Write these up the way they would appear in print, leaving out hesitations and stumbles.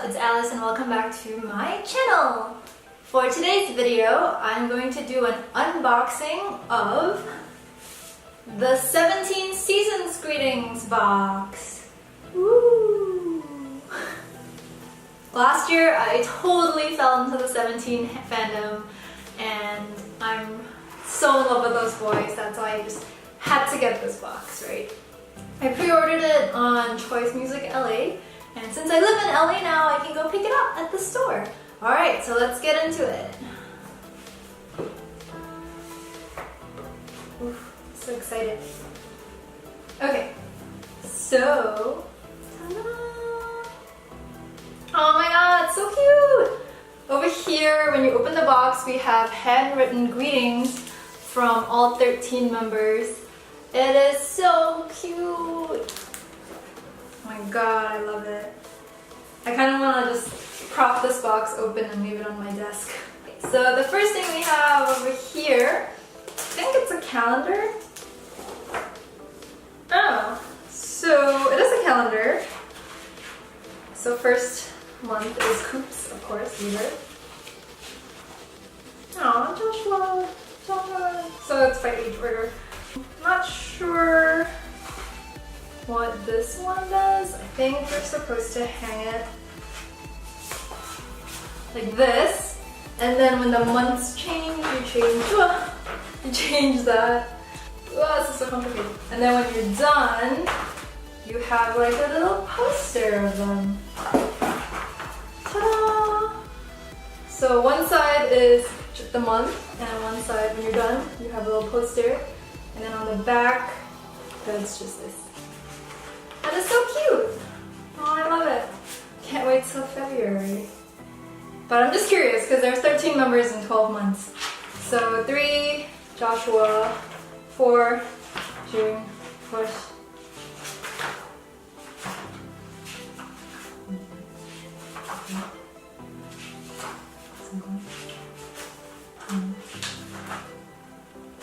it's Alice and welcome back to my channel. For today's video, I'm going to do an unboxing of the 17 Seasons Greetings box. Woo! Last year, I totally fell into the 17 fandom and I'm so in love with those boys. That's why I just had to get this box, right? I pre-ordered it on Choice Music LA, and since I live in LA now, I can go pick it up at the store. Alright, so let's get into it. Oof, so excited. Okay, so... ta-da! Oh my god, so cute! Over here, when you open the box, we have handwritten greetings from all 13 members. It is so cute! Oh my god, I love it. I kind of want to just prop this box open and leave it on my desk. So the first thing we have over here, I think it's a calendar. Oh, so it is a calendar. So first month is Coups, of course, leader. Oh, Joshua. So it's by age order. Not sure what this one does. I think we're supposed to hang it like this, and then when the months change, you change that. Oh, this is so complicated. And then when you're done, you have like a little poster of them. Ta-da! So one side is the month, and one side, when you're done, you have a little poster. And then on the back, that's just this. That is so cute! Oh, I love it. Can't wait till February. But I'm just curious, because there's 13 members in 12 months. So 3, Joshua, 4, June, 4.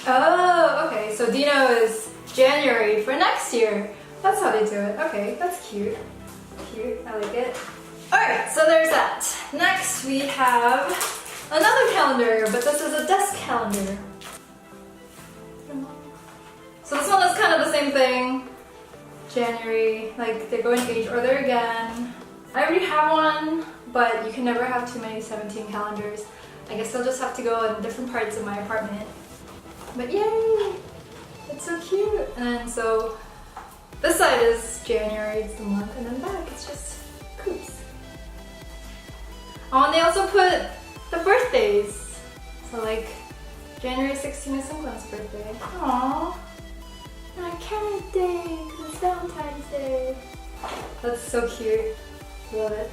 Oh, okay, so Dino is January for next year. That's how they do it. Okay, that's cute. Cute, I like it. Alright, so there's that. Next we have another calendar, but this is a desk calendar. So this one is kind of the same thing. January, like they're going age order again. I already have one, but you can never have too many 17 calendars. I guess I'll just have to go in different parts of my apartment. But yay! It's so cute! And then so this side is January, it's the month, and then back it's just Coups. Oh, and they also put the birthdays. So like January 16 is someone's birthday. Aww! And a carrot day, because it's Valentine's Day. That's so cute. Love it.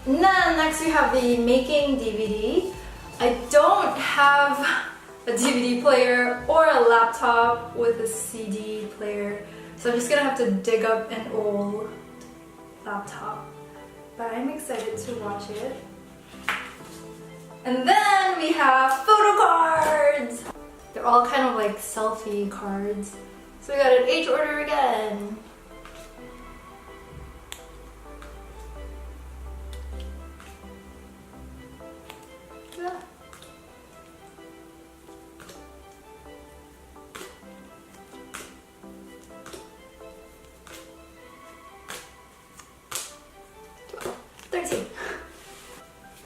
And then next we have the Making DVD. I don't have a DVD player or a laptop with a CD player, so I'm just gonna have to dig up an old laptop. But I'm excited to watch it. And then we have photo cards! They're all kind of like selfie cards. So we got an age order again. Yeah.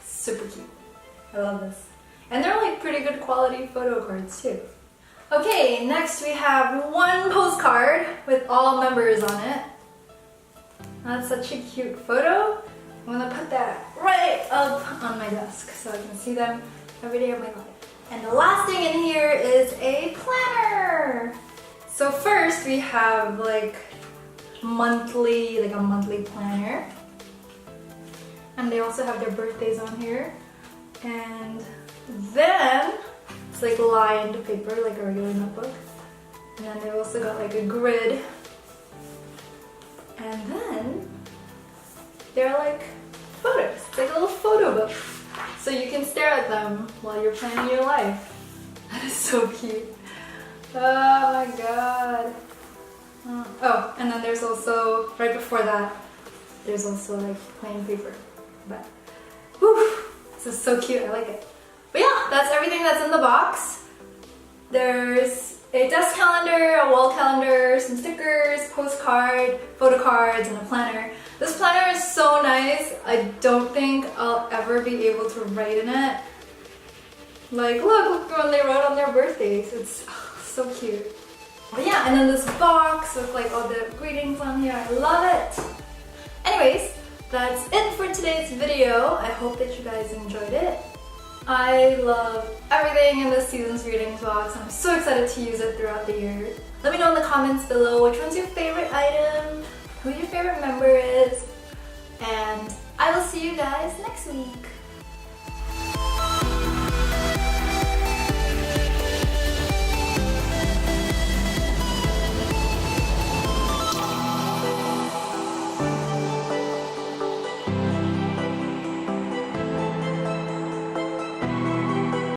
Super cute. I love this. And they're like pretty good quality photo cards too. Okay, next we have one postcard with all members on it. That's such a cute photo. I'm gonna put that right up on my desk so I can see them every day of my life. And the last thing in here is a planner. So first we have like a monthly planner. And they also have their birthdays on here. And then it's like lined paper, like a regular notebook. And then they also got like a grid. And then they're like photos. It's like a little photo book. So you can stare at them while you're planning your life. That is so cute. Oh my god. Oh, and then there's also, right before that, there's also like plain paper. But, whew, this is so cute, I like it. But yeah, that's everything that's in the box. There's a desk calendar, a wall calendar, some stickers, postcard, photo cards, and a planner. This planner is so nice. I don't think I'll ever be able to write in it. Like, look when they wrote on their birthdays. It's so cute. But yeah, and then this box with like all the greetings on here. I love it. Anyways, that's it for today's video. I hope that you guys enjoyed it. I love everything in this season's greetings box. I'm so excited to use it throughout the year. Let me know in the comments below which one's your favorite item, who your favorite member is, and I will see you guys next week.